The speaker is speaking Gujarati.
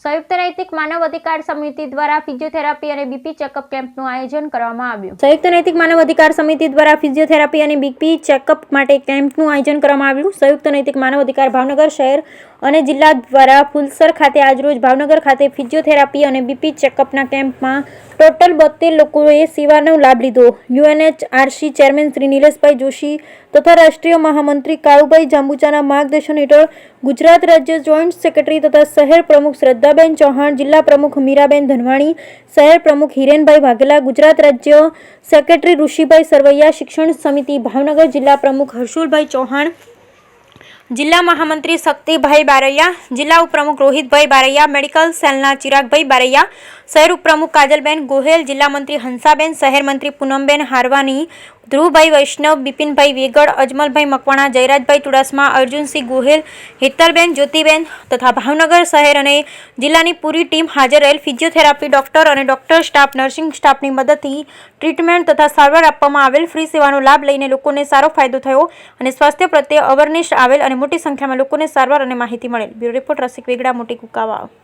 સંયુક્ત નૈતિક માનવ અધિકાર સમિતિ દ્વારા ફિઝિયોથેરાપી અને બીપી ચેકઅપ કેમ્પનું આયોજન કરવામાં આવ્યું. સંયુક્ત નૈતિક માનવ અધિકાર સમિતિ દ્વારા ફિઝિયોથેરાપી અને બીપી ચેકઅપ માટે કેમ્પનું આયોજન કરવામાં આવ્યું. સંયુક્ત નૈતિક માનવ અધિકાર ભાવનગર શહેર અને જિલ્લા દ્વારા ફુલસર ખાતે આજરોજ ભાવનગર ખાતે ફિઝિયોથેરાપી અને બીપી ચેકઅપના કેમ્પમાં ટોટલ 72 લોકોએ સેવાનો લાભ લીધો. યુએનએચઆરસી ચેરમેન શ્રી નિલેશભાઈ જોશી તથા રાષ્ટ્રીય મહામંત્રી કાળુભાઈ જાંબુચાના માર્ગદર્શન હેઠળ ગુજરાત રાજ્ય જોઈન્ટ સેક્રેટરી તથા શહેર પ્રમુખ શ્રદ્ધાબેન ચૌહાણ, જિલ્લા પ્રમુખ મીરાબેન ધનવાણી, શહેર પ્રમુખ હિરેનભાઈ વાઘેલા, ગુજરાત રાજ્ય સેક્રેટરી ઋષિભાઈ સરવૈયા, શિક્ષણ સમિતિ ભાવનગર જિલ્લા પ્રમુખ હર્ષુલભાઈ ચૌહાણ, જિલ્લા મહામંત્રી શક્તિભાઈ બારૈયા, જિલ્લા ઉપપ્રમુખ રોહિતભાઈ બારૈયા, મેડિકલ સેલના ચિરાગભાઈ બારૈયા, શહેર ઉપપ્રમુખ કાજલબેન ગોહેલ, જિલ્લા મંત્રી હંસાબેન, શહેર મંત્રી પૂનમબેન હારવાની, ધ્રુવભાઈ વૈષ્ણવ, બિપિનભાઈ વેગડ, અજમલભાઈ મકવાણા, જયરાજભાઈ ચુડાસમા, અર્જુનસિંહ ગોહેલ, હેતલબેન, જ્યોતિબેન તથા ભાવનગર શહેર અને જિલ્લાની પૂરી ટીમ હાજર રહેલ. ફિઝિયોથેરાપી ડોક્ટર અને ડોક્ટર સ્ટાફ, નર્સિંગ સ્ટાફની મદદથી ટ્રીટમેન્ટ તથા સારવાર આપવામાં આવેલ. ફ્રી સેવાનો લાભ લઈને લોકોને સારો ફાયદો થયો અને સ્વાસ્થ્ય પ્રત્યે અવેરનેસ આવેલ અને મોટી સંખ્યામાં લોકોને સારવાર અને માહિતી મળેલ. બ્યુરો રિપોર્ટ રસિક વેગડા, મોટી કુકાવાવ.